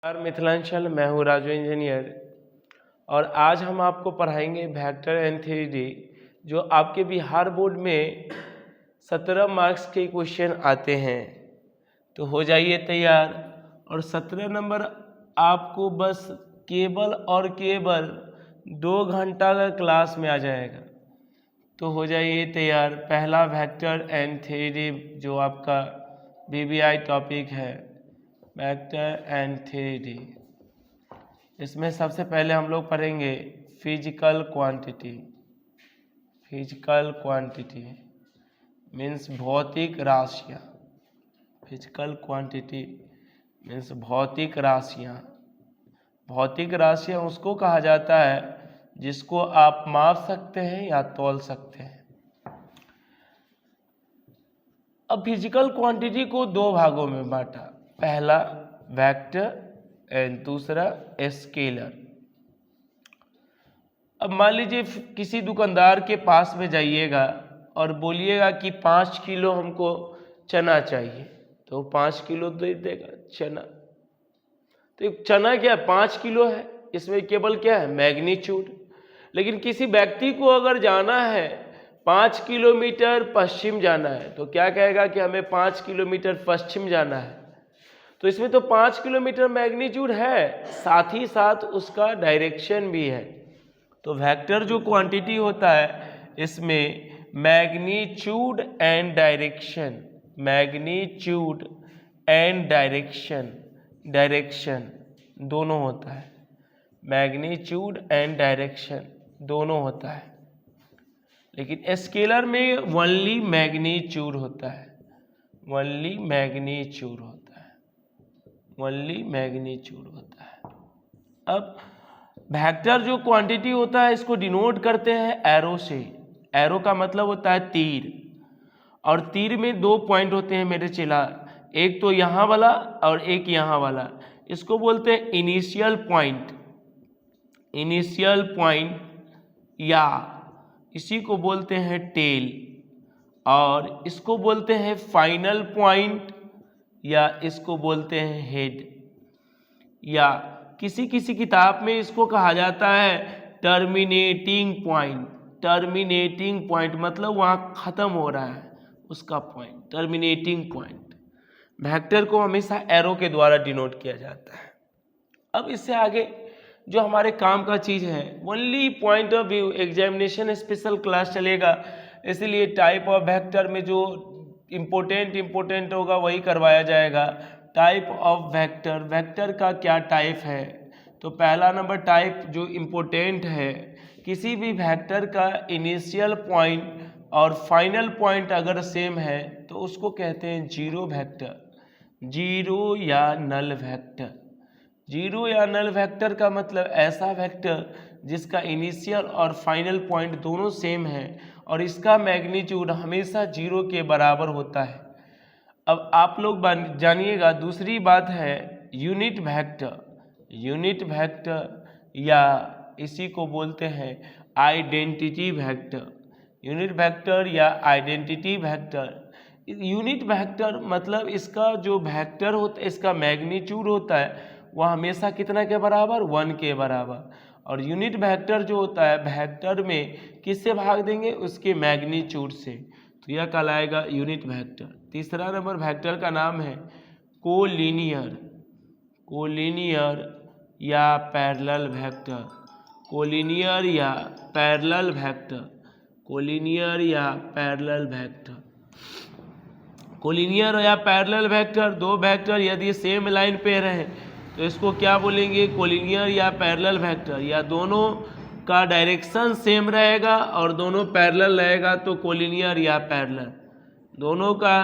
नमस्कार मिथिलांचल, मैं हूँ राजू इंजीनियर और आज हम आपको पढ़ाएंगे वेक्टर एंड 3D जो आपके बिहार बोर्ड में 17 मार्क्स के क्वेश्चन आते हैं। तो हो जाइए तैयार और 17 नंबर आपको बस केवल और केवल 2 घंटा का क्लास में आ जाएगा। तो हो जाइए तैयार। पहला वेक्टर एंड 3D जो आपका BBI टॉपिक है, वेक्टर एंड 3D। इसमें सबसे पहले हम लोग पढ़ेंगे physical quantity. Physical quantity means भौतिक राशियाँ। फिजिकल क्वांटिटी मीन्स भौतिक राशियाँ। भौतिक राशियाँ उसको कहा जाता है जिसको आप माप सकते हैं या तौल सकते हैं। अब फिजिकल क्वांटिटी को 2 भागों में बांटा, पहला वेक्टर एंड दूसरा स्केलर। अब मान लीजिए किसी दुकानदार के पास में जाइएगा और बोलिएगा कि 5 किलो हमको चना चाहिए, तो 5 किलो दे देगा चना। तो चना क्या है? 5 किलो है, इसमें केवल क्या है? मैग्नीट्यूड। लेकिन किसी व्यक्ति को अगर जाना है 5 किलोमीटर पश्चिम जाना है, तो क्या कहेगा कि हमें 5 किलोमीटर पश्चिम जाना है। तो इसमें तो 5 किलोमीटर मैग्नीट्यूड है, साथ ही साथ उसका डायरेक्शन भी है। तो वेक्टर जो क्वांटिटी होता है इसमें magnitude and direction, magnitude and direction, direction दोनों होता है। मैग्नीट्यूड एंड डायरेक्शन दोनों होता है। लेकिन स्केलर में ओनली मैग्नीट्यूड होता है, ओनली मैग्नीट्यूड होता है, ओनली मैग्नीट्यूड होता है। अब वेक्टर जो क्वांटिटी होता है इसको डिनोट करते हैं एरो से। एरो का मतलब होता है तीर, और तीर में 2 पॉइंट होते हैं मेरे चेला, एक तो यहाँ वाला और एक यहाँ वाला। इसको बोलते हैं इनिशियल पॉइंट, इनिशियल पॉइंट, या इसी को बोलते हैं टेल, और इसको बोलते हैं फाइनल पॉइंट, या इसको बोलते हैं हेड, या किसी किसी किताब में इसको कहा जाता है टर्मिनेटिंग पॉइंट। टर्मिनेटिंग पॉइंट मतलब वहाँ ख़त्म हो रहा है उसका पॉइंट, टर्मिनेटिंग पॉइंट। वेक्टर को हमेशा एरो के द्वारा डिनोट किया जाता है। अब इससे आगे जो हमारे काम का चीज़ है only point of view, examination special class चलेगा, इसलिए टाइप ऑफ वेक्टर में जो इम्पोर्टेंट होगा वही करवाया जाएगा। टाइप ऑफ वेक्टर, वेक्टर का क्या टाइप है। तो पहला नंबर टाइप जो इम्पोर्टेंट है, किसी भी वेक्टर का इनिशियल पॉइंट और फाइनल पॉइंट अगर सेम है तो उसको कहते हैं जीरो वेक्टर, जीरो या नल वेक्टर। जीरो या नल वेक्टर का मतलब ऐसा वेक्टर जिसका इनिशियल और फाइनल पॉइंट दोनों सेम है और इसका मैग्नीट्यूड हमेशा 0 के बराबर होता है। अब आप लोग जानिएगा, दूसरी बात है यूनिट वेक्टर। यूनिट वेक्टर या इसी को बोलते हैं आइडेंटिटी वेक्टर। यूनिट वेक्टर या आइडेंटिटी वेक्टर। यूनिट वेक्टर मतलब इसका जो वेक्टर होता है, इसका मैग्नीट्यूड होता है वह हमेशा कितना के बराबर? 1 के बराबर। और यूनिट वेक्टर जो होता है वेक्टर में किससे भाग देंगे? उसके मैग्नीट्यूड से। तो यह कहलाएगा यूनिट वेक्टर। तीसरा नंबर वेक्टर का नाम है कोलिनियर, कोलिनियर या पैरेलल वेक्टर। कोलिनियर या पैरेलल वेक्टर, कोलिनियर या पैरेलल वेक्टर। कोलिनियर या पैरेलल वेक्टर, 2 वेक्टर यदि सेम लाइन पे रहे तो इसको क्या बोलेंगे? कोलिनियर या पैरेलल वेक्टर। या दोनों का डायरेक्शन सेम रहेगा और दोनों पैरेलल रहेगा तो कोलिनियर या पैरेलल। दोनों का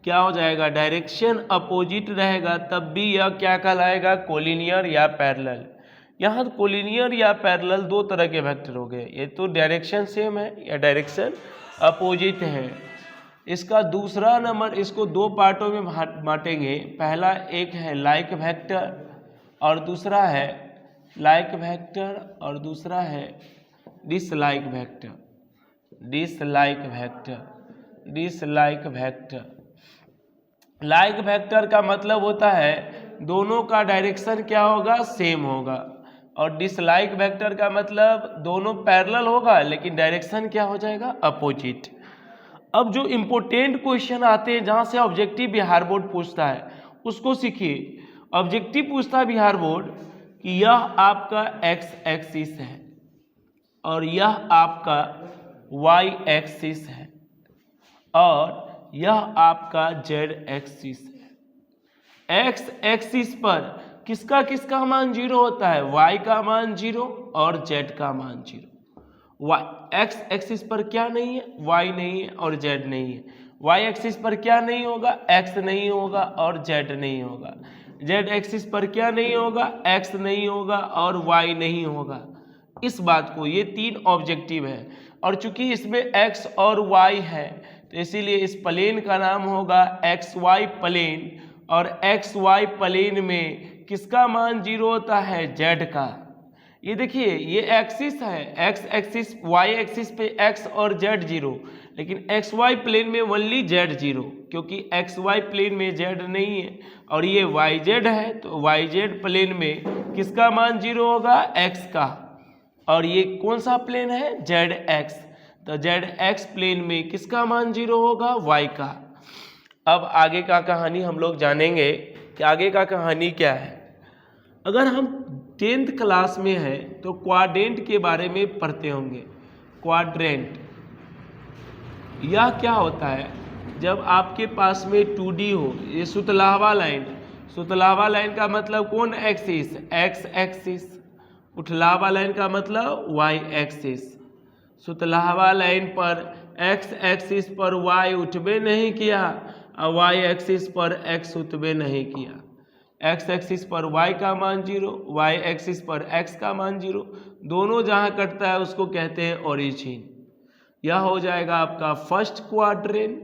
क्या हो जाएगा? डायरेक्शन अपोजिट रहेगा तब भी यह क्या कहलाएगा? कोलिनियर या पैरेलल। यहाँ कोलिनियर या पैरेलल 2 तरह के वेक्टर हो गए, ये तो डायरेक्शन सेम है या डायरेक्शन अपोजिट है। इसका दूसरा नंबर, इसको 2 पार्टों में बांटेंगे। पहला एक है लाइक वेक्टर और दूसरा है लाइक वेक्टर और दूसरा है dislike vector, dislike vector, dislike vector. Like vector का मतलब होता है दोनों का डायरेक्शन क्या होगा, सेम होगा। और डिसलाइक वेक्टर का मतलब दोनों पैरेलल होगा लेकिन डायरेक्शन क्या हो जाएगा, अपोजिट। अब जो इम्पोर्टेंट क्वेश्चन आते हैं जहाँ से ऑब्जेक्टिव बिहार बोर्ड पूछता है उसको सीखिए। ऑब्जेक्टिव पूछता है बिहार बोर्ड कि यह आपका एक्स एक्सिस है और यह आपका वाई एक्सिस है और यह आपका जेड एक्सिस है। एक्स एक्सिस पर किसका किसका मान 0 होता है, वाई का मान 0 और जेड का मान 0। वाई एक्स एक्सिस पर क्या नहीं है, वाई नहीं है और जेड नहीं है। वाई एक्सिस पर क्या नहीं होगा, एक्स नहीं होगा और जेड नहीं होगा। जेड एक्सिस पर क्या नहीं होगा, एक्स नहीं होगा और वाई नहीं होगा। इस बात को, ये 3 ऑब्जेक्टिव है और चूंकि इसमें एक्स और वाई है तो इसीलिए इस प्लेन का नाम होगा एक्स वाई प्लेन। और एक्स वाई प्लेन में किसका मान 0 होता है, जेड का। ये देखिए ये एक्सिस है, एक्स एक्सिस वाई एक्सिस पे एक्स और जेड 0, लेकिन एक्स वाई प्लेन में ओनली जेड 0, क्योंकि एक्स वाई प्लेन में जेड नहीं है और ये वाई जेड है तो वाई जेड प्लेन में किसका मान 0 होगा, एक्स का। और ये कौन सा प्लेन है, जेड एक्स, तो जेड एक्स प्लेन में किसका मान 0 होगा, वाई का। अब आगे का कहानी हम लोग जानेंगे कि आगे का कहानी क्या है। अगर हम 10th क्लास में हैं तो क्वाड्रेंट के बारे में पढ़ते होंगे। क्वाड्रेंट यह क्या होता है, जब आपके पास में 2D हो, ये सुतलावा लाइन, सुतलावा लाइन का मतलब कौन एक्सिस, एक्स एक्सिस। उथलावा लाइन का मतलब वाई एक्सिस। सुतलावा लाइन पर एक्स एक्सिस पर वाई उठबे नहीं किया और वाई एक्सिस पर एक्स उठबे नहीं किया। एक्स एक्सिस पर y का मान 0, वाई एक्सिस पर x का मान 0, दोनों जहाँ कटता है उसको कहते हैं ओरिजिन। यह हो जाएगा आपका फर्स्ट क्वाड्रेंट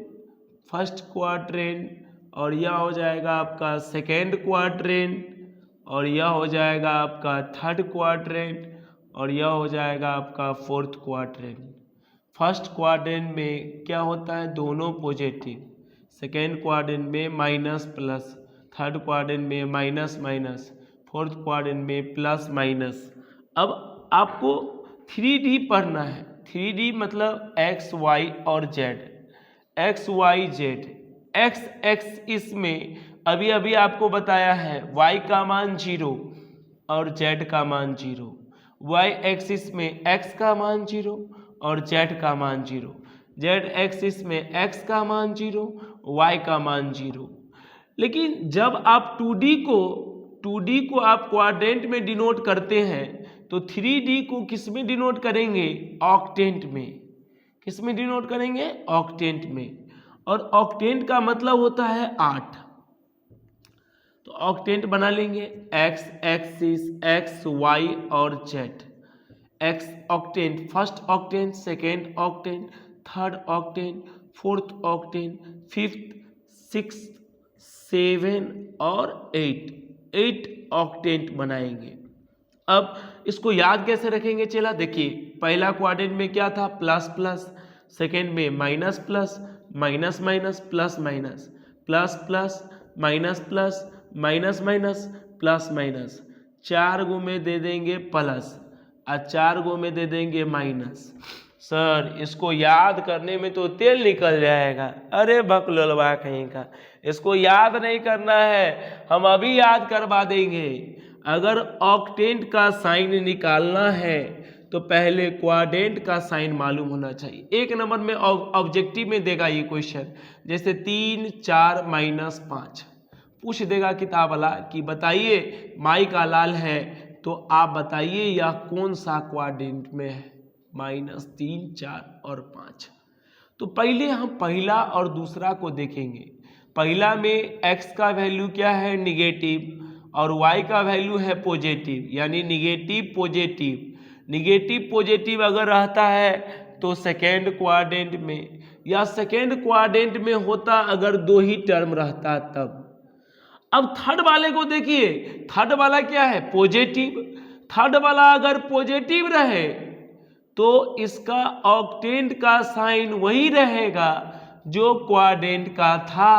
और यह हो जाएगा आपका सेकेंड क्वाड्रेंट और यह हो जाएगा आपका थर्ड क्वाड्रेंट और यह हो जाएगा आपका फोर्थ क्वाड्रेंट। फर्स्ट क्वाड्रेंट में क्या होता है, दोनों पॉजिटिव। सेकेंड क्वाड्रेंट में माइनस प्लस, थर्ड क्वाड्रेंट में माइनस माइनस, फोर्थ क्वाड्रेंट में प्लस माइनस। अब आपको 3D पढ़ना है। 3D मतलब एक्स वाई और Z, X Y Z. X X इसमें अभी अभी आपको बताया है वाई का मान 0 और जेड का मान 0। वाई एक्सिस में एक्स का मान 0 और जेड का मान 0। जेड एक्सिस में एक्स का मान 0, वाई का मान 0। लेकिन जब आप 2D को आप क्वाड्रेंट में डिनोट करते हैं तो 3D को किस में डिनोट करेंगे, ऑक्टेंट में। किस में डिनोट करेंगे, ऑक्टेंट में। और ऑक्टेंट का मतलब होता है 8। तो ऑक्टेंट बना लेंगे, एक्स एक्सिस एक्स वाई और Z. X octant, first octant, second octant, third octant, fourth octant, fifth, sixth, 7 और 8 ऑक्टेंट बनाएंगे। अब इसको याद कैसे रखेंगे, चला देखिए। पहला क्वाड्रेंट में क्या था, प्लस प्लस, सेकेंड में minus plus, minus minus, plus minus, plus plus, minus plus, minus minus, plus minus. 4 गो में दे देंगे प्लस और 4 गो में दे देंगे माइनस। सर इसको याद करने में तो तेल निकल जाएगा। अरे बकलोलवा कहीं का, इसको याद नहीं करना है, हम अभी याद करवा देंगे। अगर ऑक्टेंट का साइन निकालना है तो पहले क्वाड्रेंट का साइन मालूम होना चाहिए। 1 नंबर में ऑब्जेक्टिव में देगा ये क्वेश्चन, जैसे 3 4 माइनस 5 पूछ देगा किताब वाला कि बताइए माई का लाल है तो आप बताइए यह कौन सा क्वाड्रेंट में है, -3 4 और 5। तो पहले हम पहला और दूसरा को देखेंगे। पहला में x का वैल्यू क्या है, निगेटिव, और y का वैल्यू है पॉजिटिव, यानी निगेटिव पॉजिटिव। निगेटिव पॉजिटिव अगर रहता है तो सेकेंड क्वाड्रेंट में, या सेकेंड क्वाड्रेंट में होता अगर 2 ही टर्म रहता तब। अब थर्ड वाले को देखिए, थर्ड वाला क्या है, पॉजिटिव। थर्ड वाला अगर पॉजिटिव रहे तो इसका ऑक्टेंट का साइन वही रहेगा जो क्वाड्रेंट का था।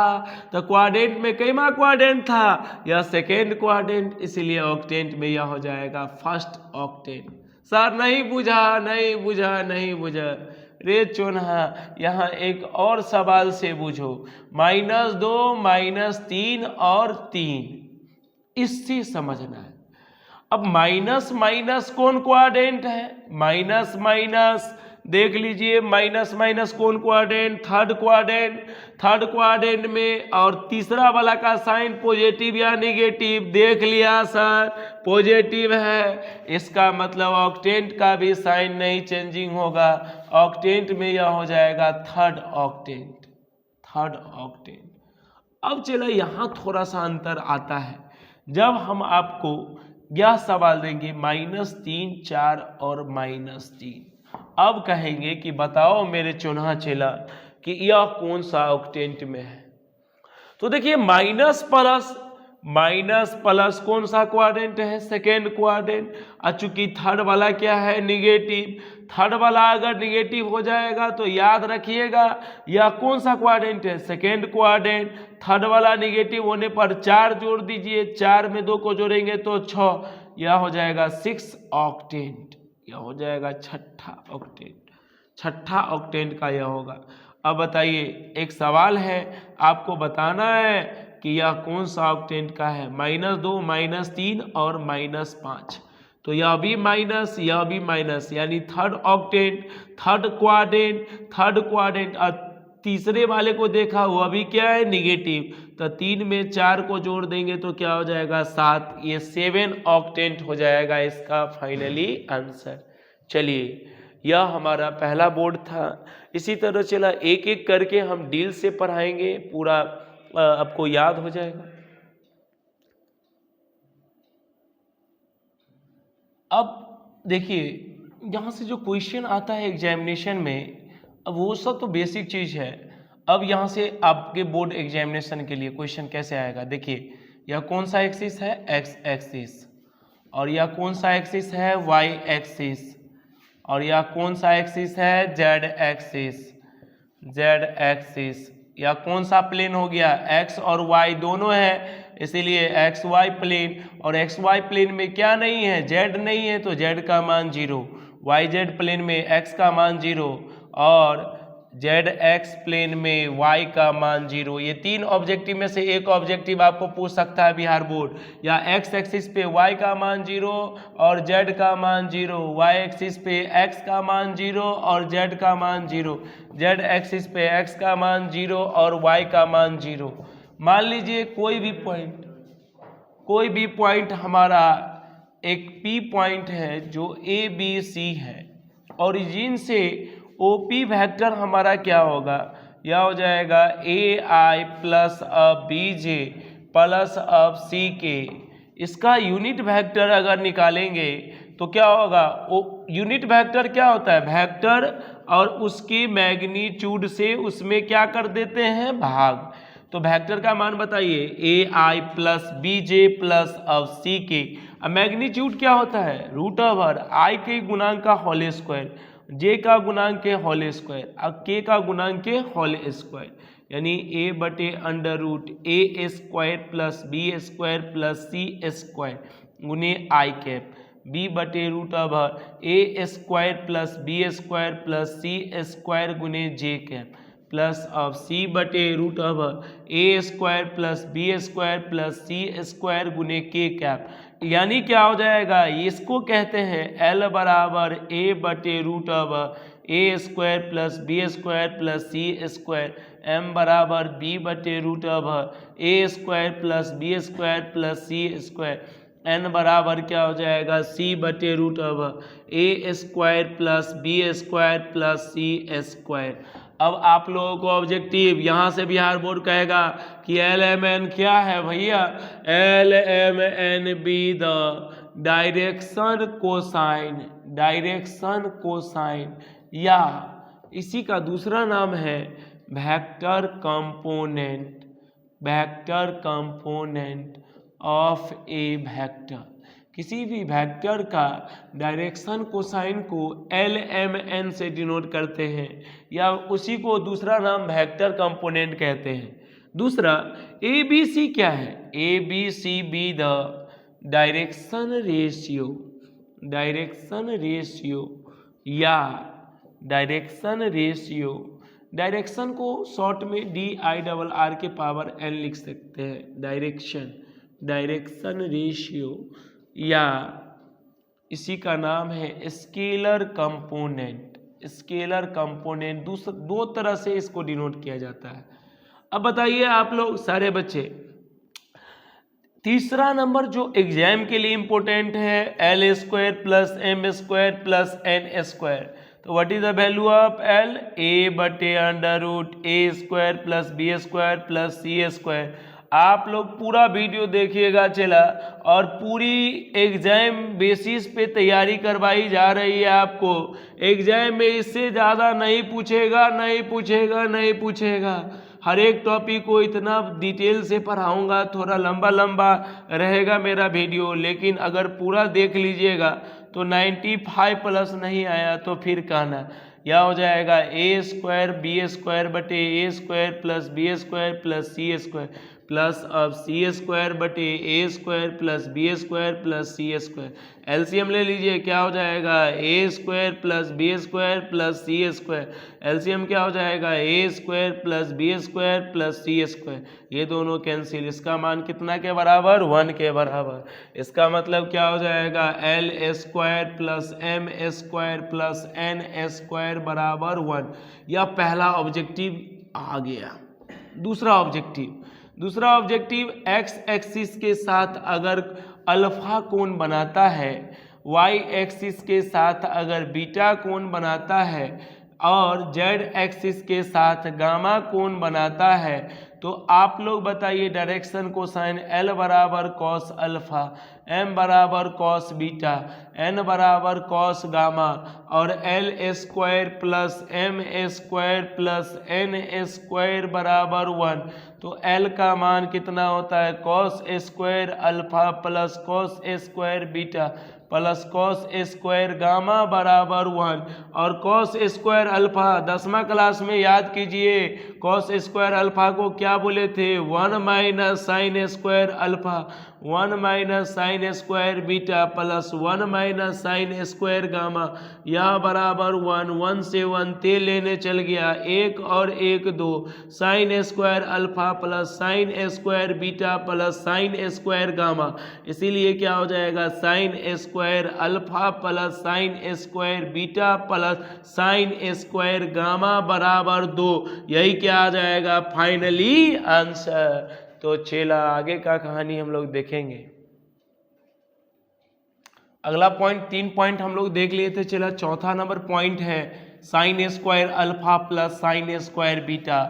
तो क्वाड्रेंट में कैमा क्वाड्रेंट था, यह सेकेंड क्वाड्रेंट, इसलिए ऑक्टेंट में यह हो जाएगा फर्स्ट ऑक्टेंट। सर नहीं बुझा, नहीं बुझा, नहीं बुझा रे चोन्हा, यहाँ एक और सवाल से बुझो। -2 -3 और 3, इससे समझना है। अब माइनस माइनस कौन क्वाड्रेंट है, माइनस माइनस देख लीजिए, माइनस माइनस कौन quadrant, third quadrant. Third quadrant में और तीसरा वाला का साइन पॉजिटिव या निगेटिव, देख लिया सर, पॉजिटिव है, इसका मतलब ऑक्टेंट का भी साइन नहीं चेंजिंग होगा, ऑक्टेंट में यह हो जाएगा थर्ड ऑक्टेंट, थर्ड ऑक्टेंट। अब चलो यहाँ थोड़ा सा अंतर आता है, जब हम आपको यह सवाल देंगे -3 4 और -3, अब कहेंगे कि बताओ मेरे चुन्हा चेला कि यह कौन सा ऑक्टेंट में है। तो देखिए माइनस प्लस कौन सा क्वाड्रेंट है, सेकेंड क्वाड्रेंट। और चूंकि थर्ड वाला क्या है, निगेटिव, थर्ड वाला अगर निगेटिव हो जाएगा तो याद रखिएगा यह कौन सा क्वाड्रेंट है, सेकेंड क्वाड्रेंट। थर्ड वाला निगेटिव होने पर 4 जोड़ दीजिए, 4 में 2 को जोड़ेंगे तो 6, यह हो जाएगा 6 ऑक्टेंट, यह हो जाएगा छठा ऑक्टेंट, छठा ऑक्टेंट का यह होगा। अब बताइए एक सवाल है, आपको बताना है कि यह कौन सा ऑक्टेंट का है, -2 -3 और -5। तो यह भी माइनस, यह भी माइनस, यानी थर्ड ऑक्टेंट, थर्ड क्वाड्रेंट। और तीसरे वाले को देखा वह भी क्या है, निगेटिव। तो 3 में 4 को जोड़ देंगे तो क्या हो जाएगा 7, ये 7 ऑक्टेंट हो जाएगा इसका फाइनली आंसर। चलिए यह हमारा पहला बोर्ड था। इसी तरह चला एक एक करके हम डील से पढ़ाएंगे, पूरा आपको याद हो जाएगा। अब देखिए यहाँ से जो क्वेश्चन आता है एग्जामिनेशन में, अब वो सब तो बेसिक चीज़ है। अब यहाँ से आपके बोर्ड एग्जामिनेशन के लिए क्वेश्चन कैसे आएगा, देखिए यह कौन सा एक्सिस है, एक्स एक्सिस, और यह कौन सा एक्सिस है, वाई एक्सिस, और यह कौन सा एक्सिस है, जेड एक्सिस, जेड एक्सिस। यह कौन सा प्लेन हो गया, एक्स और वाई दोनों है, इसीलिए एक्स वाई प्लेन। और एक्स वाई प्लेन में क्या नहीं है, जेड नहीं है, तो जेड का मान 0। वाई जेड प्लेन में एक्स का मान 0 और जेड एक्स प्लेन में वाई का मान 0। ये 3 ऑब्जेक्टिव में से एक ऑब्जेक्टिव आपको पूछ सकता है बिहार बोर्ड, या एक्स एक्सिस पे वाई का मान 0 और जेड का मान 0, वाई एक्सिस पे एक्स का मान 0 और जेड का मान 0, जेड एक्सिस पे एक्स का मान 0 और वाई का मान 0। मान लीजिए कोई भी पॉइंट हमारा एक पी पॉइंट है जो ए बी सी है, ओरिजिन से ओपी वेक्टर हमारा क्या होगा, यह हो जाएगा ए आई प्लस अब बी जे प्लस अब सी के। इसका यूनिट वेक्टर अगर निकालेंगे तो क्या होगा, यूनिट वेक्टर क्या होता है, वेक्टर और उसके मैग्नीट्यूड से उसमें क्या कर देते हैं, भाग। तो वेक्टर का मान बताइए, ए आई प्लस बी जे प्लस अब सी के। अब मैग्नीट्यूड क्या होता है, √, आई के गुणांक का होल स्क्वायर, जे का गुणांक के होल स्क्वायर और के का गुणांक के होल स्क्वायर, यानी a/√a² plus b² plus c² गुने आई cap, b/√a² plus b² plus c² गुने जे कैप, प्लस अब c/√a² plus b² plus c² गुने के कैप। यानी क्या हो जाएगा, इसको कहते हैं L बराबर a/√a² plus b² plus c², m बराबर b/√a² plus b² plus c², n बराबर क्या हो जाएगा, c/√a² plus b² plus c²। अब आप लोगों को ऑब्जेक्टिव यहाँ से बिहार बोर्ड कहेगा कि LMN क्या है भैया, LMN be the direction cosine, या इसी का दूसरा नाम है vector component of A vector. किसी भी वेक्टर का डायरेक्शन कोसाइन को LMN से डिनोट करते हैं या उसी को दूसरा नाम वेक्टर कंपोनेंट कहते हैं। दूसरा ABC क्या है? ABC be the direction ratio या डायरेक्शन को शॉर्ट में DIRR के पावर N लिख सकते हैं। डायरेक्शन रेशियो या इसी का नाम है स्केलर कंपोनेंट। दो तरह से इसको डिनोट किया जाता है। अब बताइए आप लोग सारे बच्चे, तीसरा नंबर जो एग्जाम के लिए इंपॉर्टेंट है L² + M² + N²। तो what is the value of L? A/√A² + B² + C²। आप लोग पूरा वीडियो देखिएगा चला, और पूरी एग्जाम बेसिस पे तैयारी करवाई जा रही है आपको। एग्जाम में इससे ज़्यादा नहीं पूछेगा। हर एक टॉपिक को इतना डिटेल से पढ़ाऊंगा, थोड़ा लंबा रहेगा मेरा वीडियो, लेकिन अगर पूरा देख लीजिएगा तो 95+ नहीं आया तो फिर कहना। यह हो जाएगा A² B² + A² + B² + C² plus अब C² बटे A² + B² + C²। एलसीएम ले लीजिए, क्या हो जाएगा? A² + B² + C²। एलसीएम क्या हो जाएगा? A² + B² + C²। ये दोनों कैंसिल, इसका मान कितना के बराबर? 1 के बराबर। इसका मतलब क्या हो जाएगा? L² + M² + N² बराबर 1। यह पहला ऑब्जेक्टिव आ गया। दूसरा ऑब्जेक्टिव एक्स एक्सिस के साथ अगर अल्फा कोण बनाता है, वाई एक्सिस के साथ अगर बीटा कोण बनाता है और जेड एक्सिस के साथ गामा कोण बनाता है, तो आप लोग बताइए डायरेक्शन कोसाइन L बराबर कॉस अल्फा, M बराबर कॉस बीटा, N बराबर कॉस गामा और L² + M² + N² बराबर 1। तो L का मान कितना होता है? cos² alpha plus cos² beta plus cos² gamma बराबर 1। और cos² अल्फा 10वां क्लास में याद कीजिए, cos² अल्फा को क्या बोले थे? 1 - sin² alpha, 1 - sin² beta plus 1 - sin² gamma, यह बराबर 1। 1 से 1 तेल लेने चल गया, 1 और 1 2, sin² alpha plus sin² beta plus sin² gamma. इसीलिए क्या हो जाएगा? sin² alpha plus sin² beta plus sin² gamma बराबर 2। यही क्या आ जाएगा? Finally answer. तो चला आगे का कहानी हम लोग देखेंगे। अगला पॉइंट, 3 पॉइंट हम लोग देख लिए थे। चला चौथा नंबर पॉइंट है sin² alpha plus sin² beta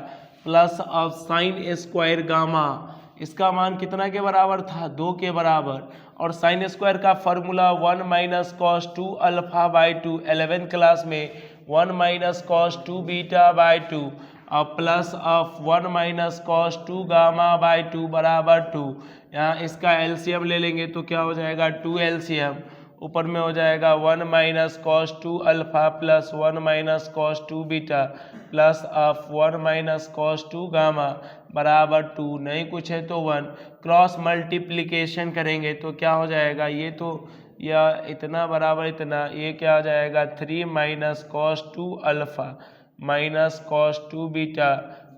plus अब sin² गामा। इसका मान कितना के बराबर था? 2 के बराबर। और sin² का फॉर्मूला 1 - cos 2 अल्फा/2, 11th क्लास में 1 - cos 2 बीटा/2 और प्लस ऑफ 1 - cos 2 गामा/2 बराबर 2। यहाँ इसका एलसीएम ले लेंगे तो क्या हो जाएगा? 2 एलसीएम। ऊपर में हो जाएगा 1 - cos 2 alpha plus 1 - cos 2 beta plus of 1 - cos 2 gamma बराबर 2। नहीं कुछ है तो 1। क्रॉस मल्टीप्लिकेशन करेंगे तो क्या हो जाएगा? ये तो यह इतना बराबर इतना, ये क्या हो जाएगा? 3 - cos 2 alpha minus cos 2 beta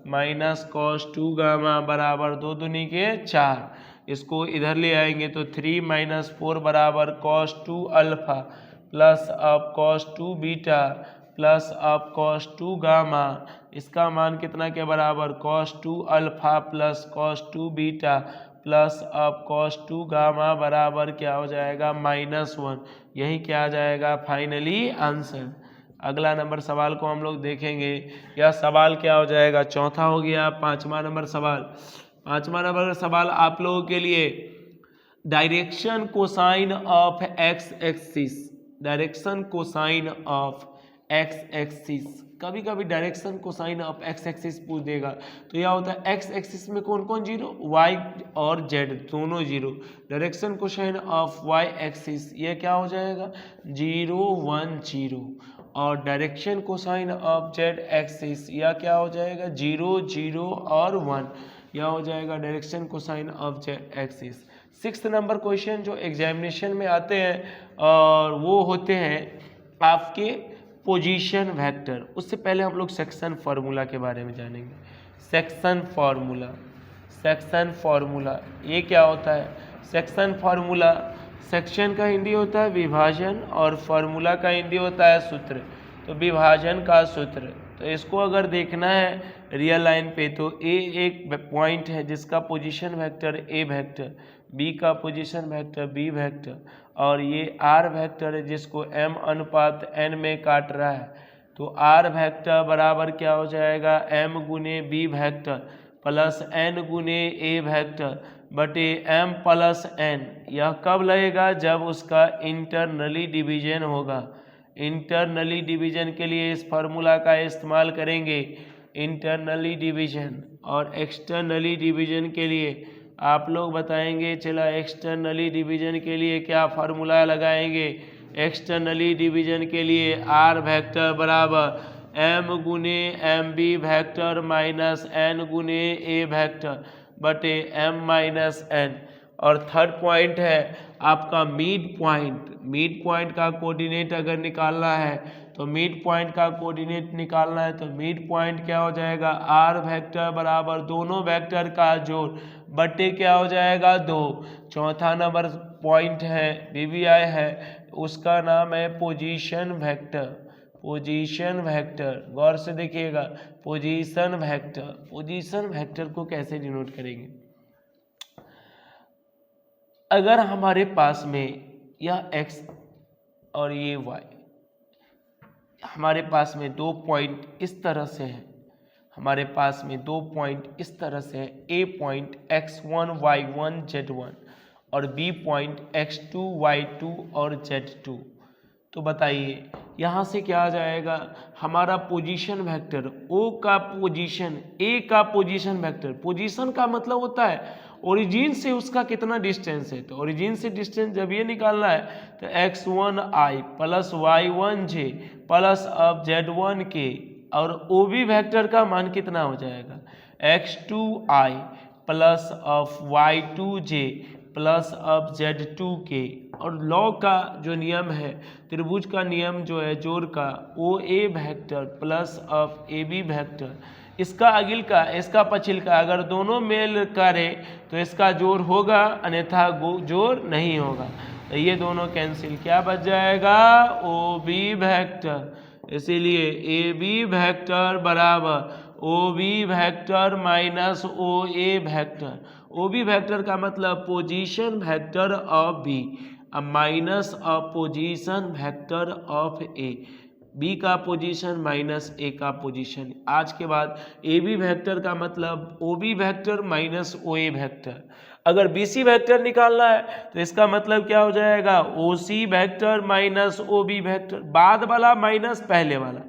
minus cos 2 gamma बराबर 2 दूनी के 4। इसको इधर ले आएंगे तो 3 - 4 बराबर cos 2 अल्फा प्लस अब cos 2 बीटा प्लस अब cos 2 गामा। इसका मान कितना के बराबर? cos 2 alpha plus cos 2 beta plus अब cos 2 गामा बराबर क्या हो जाएगा? -1। यही क्या आ जाएगा? Finally answer. अगला नंबर सवाल को हम लोग देखेंगे। यह सवाल क्या हो जाएगा? चौथा हो गया। 5वां नंबर सवाल आप लोगों के लिए direction cosine of x axis कभी कभी direction cosine of x axis पूछ देगा, तो यह होता है एक्स एक्सिस में कौन कौन जीरो, वाई और जेड दोनों zero. Direction cosine of Y axis ये क्या हो जाएगा 0 1 0, और direction cosine of Z axis यह क्या हो जाएगा 0 0 और 1, यह हो जाएगा direction cosine of Z axis. 6 number question जो एग्जामिनेशन में आते हैं और वो होते हैं आपके पोजीशन वेक्टर। उससे पहले हम लोग सेक्शन फार्मूला के बारे में जानेंगे। सेक्शन फार्मूला ये क्या होता है? सेक्शन फार्मूला, सेक्शन का हिंदी होता है विभाजन और फार्मूला का हिंदी होता है सूत्र। तो विभाजन का सूत्र, तो इसको अगर देखना है रियल लाइन पे तो ए एक पॉइंट है जिसका position vector A vector, B का पोजीशन वेक्टर बी वेक्टर, और ये आर वेक्टर है जिसको m अनुपात n में काट रहा है। तो आर वेक्टर बराबर क्या हो जाएगा m गुने बी वेक्टर प्लस n गुने ए वेक्टर बटे m प्लस n। यह कब लगेगा? जब उसका इंटरनली डिवीजन होगा। इंटरनली डिवीजन के लिए इस फार्मूला का इस्तेमाल करेंगे इंटरनली डिवीजन, और एक्सटर्नली डिवीजन के लिए आप लोग बताएंगे। चला एक्सटर्नली डिवीजन के लिए क्या फार्मूला लगाएंगे? एक्सटर्नली डिवीजन के लिए आर वेक्टर बराबर m गुने M B vector minus n गुने ए वेक्टर बटे m माइनस n। और थर्ड पॉइंट है आपका मिड पॉइंट। मिड पॉइंट का कोऑर्डिनेट अगर निकालना है तो मिड पॉइंट का कोऑर्डिनेट निकालना है तो मिड पॉइंट क्या हो जाएगा आर वेक्टर बराबर दोनों वेक्टर का जोड़ बटे क्या हो जाएगा 2। चौथा नंबर पॉइंट है BBI है, उसका नाम है पोजीशन वेक्टर। पोजीशन वेक्टर गौर से देखिएगा, पोजीशन वेक्टर। पोजीशन वेक्टर को कैसे डिनोट करेंगे? अगर हमारे पास में यह x और ये y, हमारे पास में 2 पॉइंट इस तरह से है, हमारे पास में 2 पॉइंट इस तरह से है, A point x1 y1 z1 और B पॉइंट x2 y2 और z2। तो बताइए यहाँ से क्या आ जाएगा हमारा पोजीशन वेक्टर O का पोजीशन, A का पोजीशन वेक्टर। पोजीशन का मतलब होता है ओरिजिन से उसका कितना डिस्टेंस है। तो ओरिजिन से डिस्टेंस जब ये निकालना है तो x1i प्लस y1j प्लस अब z1k, और OB वेक्टर का मान कितना हो जाएगा x2i plus of y2j plus अब z2k। और लॉ का जो नियम है, त्रिभुज का नियम जो है जोड़ का, OA vector plus of AB vector, इसका अगिल का इसका पछिल का अगर दोनों मेल करे तो इसका जोड़ होगा, अन्यथा जोड़ नहीं होगा। तो ये दोनों कैंसिल, क्या बच जाएगा OB वेक्टर। इसीलिए AB वेक्टर बराबर OB vector minus OA vector. OB vector का मतलब position vector of B minus of position vector of A, B का पोजीशन माइनस A का पोजीशन। आज के बाद AB वेक्टर का मतलब OB vector minus OA vector. अगर BC वेक्टर निकालना है तो इसका मतलब क्या हो जाएगा OC vector minus OB vector, बाद वाला माइनस पहले वाला।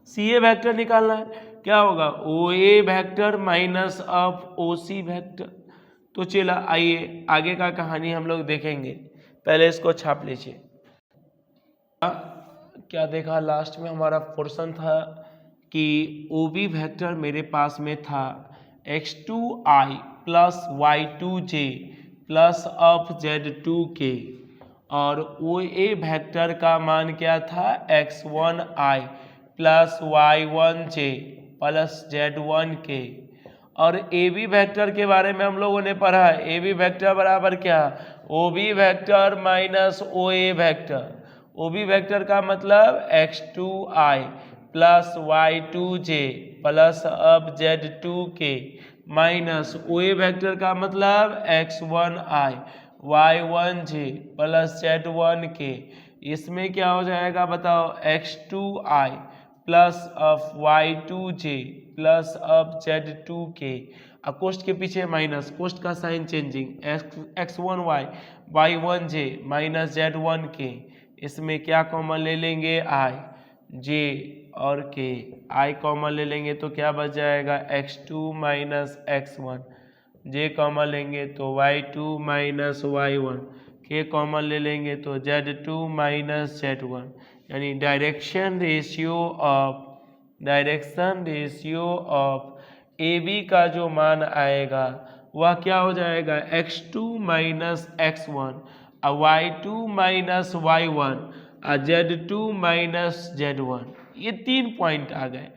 CA वेक्टर निकालना है क्या होगा OA vector minus of OC vector. तो चला आइए आगे का कहानी हम लोग देखेंगे, पहले इसको छाप लीजिए। क्या देखा लास्ट में हमारा पोर्शन था कि OB वेक्टर मेरे पास में था x2i plus y2j plus of z2k, और OA वेक्टर का मान क्या था x1i plus y1j plus z1k। और AB वेक्टर के बारे में हम लोगों ने पढ़ा, AB वेक्टर बराबर क्या OB vector minus OA vector. OB vector का मतलब x2i प्लस y2j प्लस अब z2k माइनस OA वेक्टर का मतलब x1i y1j प्लस z1k। इसमें क्या हो जाएगा बताओ x2i plus of y2j plus अब z2k, कोष्ट के पीछे माइनस, कोष्ट का sign changing, x1y y1j minus z1k। इसमें क्या कॉमन ले लेंगे i, j और के, आई कॉमन ले लेंगे तो क्या बच जाएगा x2 माइनस x1, जे कॉमन लेंगे तो y2 माइनस y1, के कॉमन ले लेंगे तो z2 माइनस z1, यानी direction ratio of A B का जो मान आएगा वह क्या हो जाएगा x2 माइनस x1 और y2 माइनस y1 और z2 माइनस z1। ये 3 पॉइंट आ गए।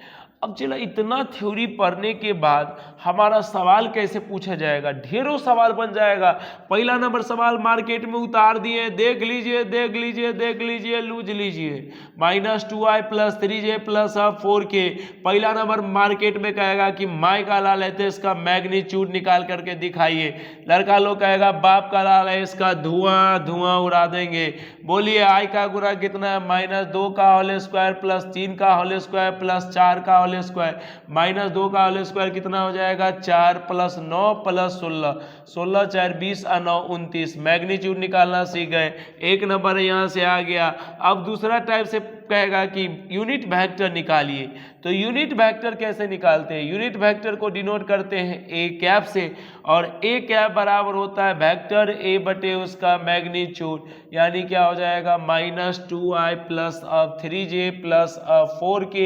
अब चलो इतना थ्योरी पढ़ने के बाद हमारा सवाल कैसे पूछा जाएगा, ढेरों सवाल बन जाएगा। पहला नंबर सवाल मार्केट में उतार दिए, देख लीजिए लूज लीजिए, -2i plus 3j plus 4k। पहला नंबर मार्केट में कहेगा कि माई का लाल है तो इसका मैग्नीट्यूड निकाल करके दिखाइए। लड़का लोग कहेगा बाप का लाल है, इसका धुआं उड़ा देंगे। बोलिए आई का गुना कितना है, -2 का होल स्क्वायर प्लस 3 का होल स्क्वायर प्लस 4 का होल स्क्वायर, -2 का होल स्क्वायर कितना हो जाएगा 4 प्लस 9 प्लस 16, 16 4 20 और 9 29। मैग्नीट्यूड निकालना सीख गए, एक नंबर यहाँ से आ गया। अब दूसरा टाइप से कहेगा कि यूनिट वेक्टर निकालिए, तो यूनिट वेक्टर कैसे निकालते हैं, यूनिट वेक्टर को डिनोट करते हैं ए कैप से, और ए कैप बराबर होता है वेक्टर ए बटे उसका मैग्नीट्यूड, यानी क्या हो जाएगा -2i plus 3j plus 4k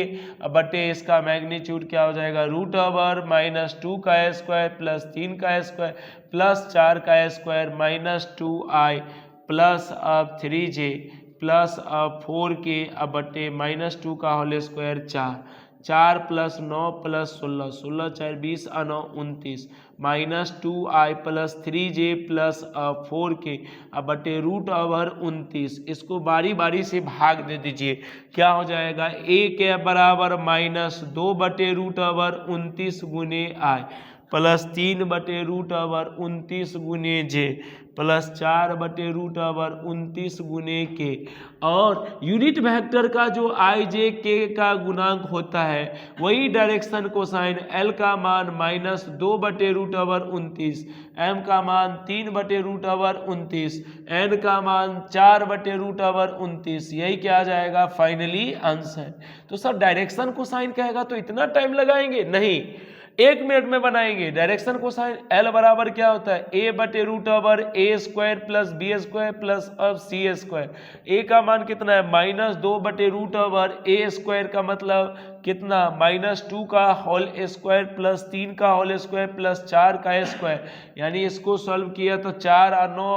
बटे इसका मैग्नीट्यूड क्या हो जाएगा √2 का स्क्वायर प्लस 3 का स्क्वायर प्लस 4 का square -2i plus 3j plus 4k बटे -2 का होल स्क्वायर 4 प्लस 9 प्लस 16, 16 4 20 और 9 29, -2i plus 3j plus 4k बटे √29। इसको बारी बारी से भाग दे दीजिए, क्या हो जाएगा a के बराबर -2 बटे √29 गुने i प्लस 3 बटे √29 गुने j प्लस 4 बटे √29 गुने के, और यूनिट वेक्टर का जो i j k का गुणांक होता है वही डायरेक्शन कोसाइन l का मान -2 बटे √29, m का मान 3 बटे √29, n का मान 4 बटे √29, यही क्या आ जाएगा फाइनली आंसर। तो सर डायरेक्शन कोसाइन कहेगा तो इतना टाइम लगाएंगे, नहीं 1 मिनट में बनाएंगे। डायरेक्शन कोसाइन L बराबर क्या होता है a बटे √a² plus b² plus c²। a का मान कितना है -2 बटे √a² का मतलब कितना -2 का होल स्क्वायर प्लस 3 का होल स्क्वायर प्लस 4 का स्क्वायर, यानी इसको सॉल्व किया तो 4 और 9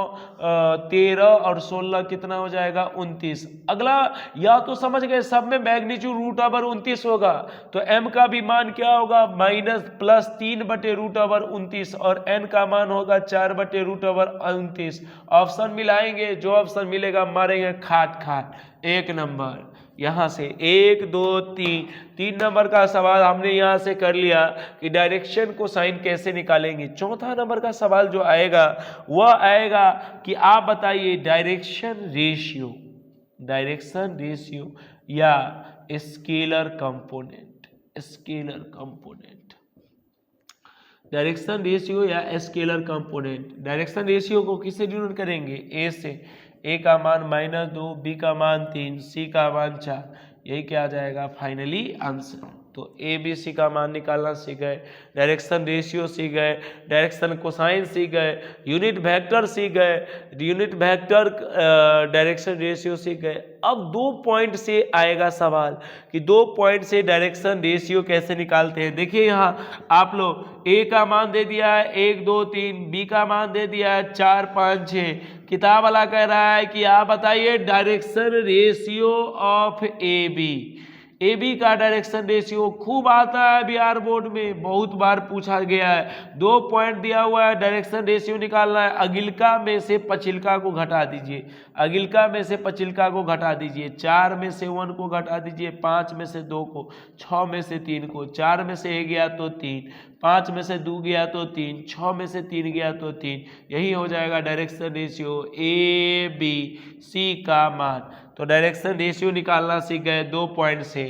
13 और 16 कितना हो जाएगा 29। अगला या तो समझ गए सब में मैग्नीट्यूड √29 होगा, तो m का भी मान क्या होगा +3 बटे √29 और n का मान होगा 4 बटे √29। ऑप्शन मिलाएंगे, जो ऑप्शन मिलेगा मारेंगे खाट। 1 नंबर यहाँ से 1 2 3 नंबर का सवाल हमने यहाँ से कर लिया कि डायरेक्शन को साइन कैसे निकालेंगे। चौथा नंबर का सवाल जो आएगा वह आएगा कि आप बताइए डायरेक्शन रेशियो या स्केलर कंपोनेंट। डायरेक्शन रेशियो या स्केलर कंपोनेंट। डायरेक्शन रेशियो को किससे डिनोट करेंगे a से, a का मान -2, b का मान 3, c का मान 4, यही क्या आ जाएगा फाइनली आंसर। तो a b c का मान निकालना सीख गए, डायरेक्शन रेशियो सीख गए, डायरेक्शन कोसाइन सीख गए, यूनिट वेक्टर सीख गए, यूनिट वेक्टर डायरेक्शन रेशियो सीख गए। अब 2 पॉइंट से आएगा सवाल कि 2 पॉइंट से डायरेक्शन रेशियो कैसे निकालते हैं। देखिए यहाँ आप लोग a का मान दे दिया है 1 2 3, b का मान दे दिया है 4 5 6। किताब वाला कह रहा है कि आप बताइए direction ratio of A B का डायरेक्शन रेशियो खूब आता है बिहार बोर्ड में, बहुत बार पूछा गया है। 2 पॉइंट दिया हुआ है, डायरेक्शन रेशियो निकालना है। अगिलका में से पछिलका को घटा दीजिए, अगिलका में से पछिलका को घटा दीजिए, 4 में से 1 को घटा दीजिए, 5 में से 2 को, 6 में से 3 को, 4 में से 1 गया तो 3, 5 में से 2 गया तो 3, 6 में से 3 गया तो 3, यही हो जाएगा direction ratio A B C का मान। तो डायरेक्शन रेशियो निकालना सीख गए 2 पॉइंट से।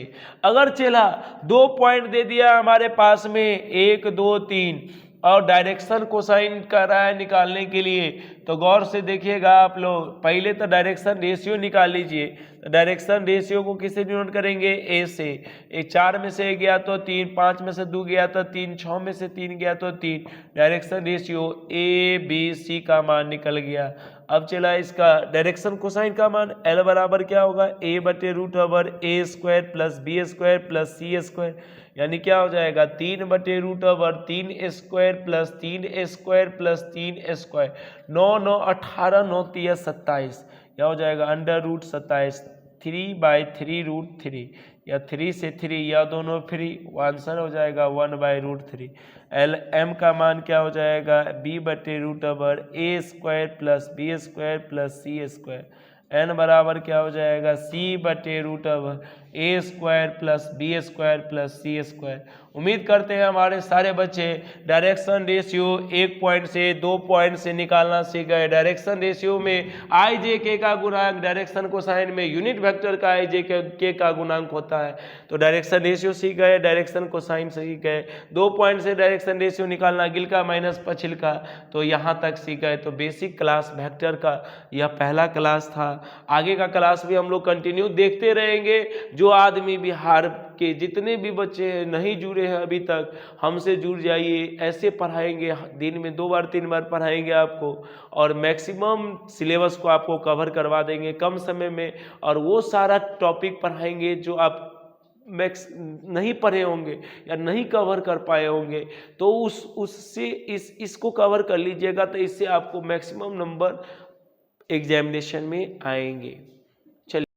अगर चला 2 पॉइंट दे दिया हमारे पास में 1 2 3, और डायरेक्शन कोसाइन कर रहा है निकालने के लिए, तो गौर से देखिएगा आप लोग, पहले तो डायरेक्शन रेशियो निकाल लीजिए। तो डायरेक्शन रेशियो को किससे डिनोट करेंगे? ए से। ए 4 में से गया तो 3, 5 में से 2 गया तो 3, 6 में से 3 गया तो 3। Direction ratio A B C का मान निकल गया। अब चला इसका डायरेक्शन कोसाइन का मान, एल बराबर क्या होगा? ए बटे root over a square plus b square plus c square, यानी क्या हो जाएगा? 3 बटे root over 3 square plus 3 square plus 3 square, 9 9 18, 9 3 27, क्या हो जाएगा? अंडर रूट 27, 3/3 रूट 3, या 3 से 3 या दोनों फ्री, आंसर हो जाएगा 1/√3। एल एम का मान क्या हो जाएगा? बी बटे root over a square plus b square plus c square. N बराबर क्या हो जाएगा? सी बटे root over a square plus b square plus c square. उम्मीद करते हैं हमारे सारे बच्चे डायरेक्शन रेशियो 1 पॉइंट से 2 पॉइंट से निकालना सीख गए। डायरेक्शन रेशियो में आई जे के का गुणांक, डायरेक्शन कोसाइन में यूनिट वेक्टर का आई जे के का गुणांक होता है। तो डायरेक्शन रेशियो सीख गए, डायरेक्शन कोसाइन सीख गए, 2 पॉइंट से डायरेक्शन रेशियो निकालना, गिलका माइनस पछिलका, तो यहाँ तक सीख गए। तो बेसिक क्लास वेक्टर का यह पहला क्लास था। आगे का क्लास भी हम लोग कंटिन्यू देखते रहेंगे। जो आदमी बिहार के जितने भी बच्चे नहीं जुड़े हैं अभी तक, हमसे जुड़ जाइए। ऐसे पढ़ाएंगे, दिन में 2 बार 3 बार पढ़ाएंगे आपको, और मैक्सिमम सिलेबस को आपको कवर करवा देंगे कम समय में। और वो सारा टॉपिक पढ़ाएंगे जो आप नहीं पढ़े होंगे या नहीं कवर कर पाए होंगे, तो उससे इसको कवर कर लीजिएगा, तो इससे आपको मैक्सिमम नंबर एग्जामिनेशन में आएंगे।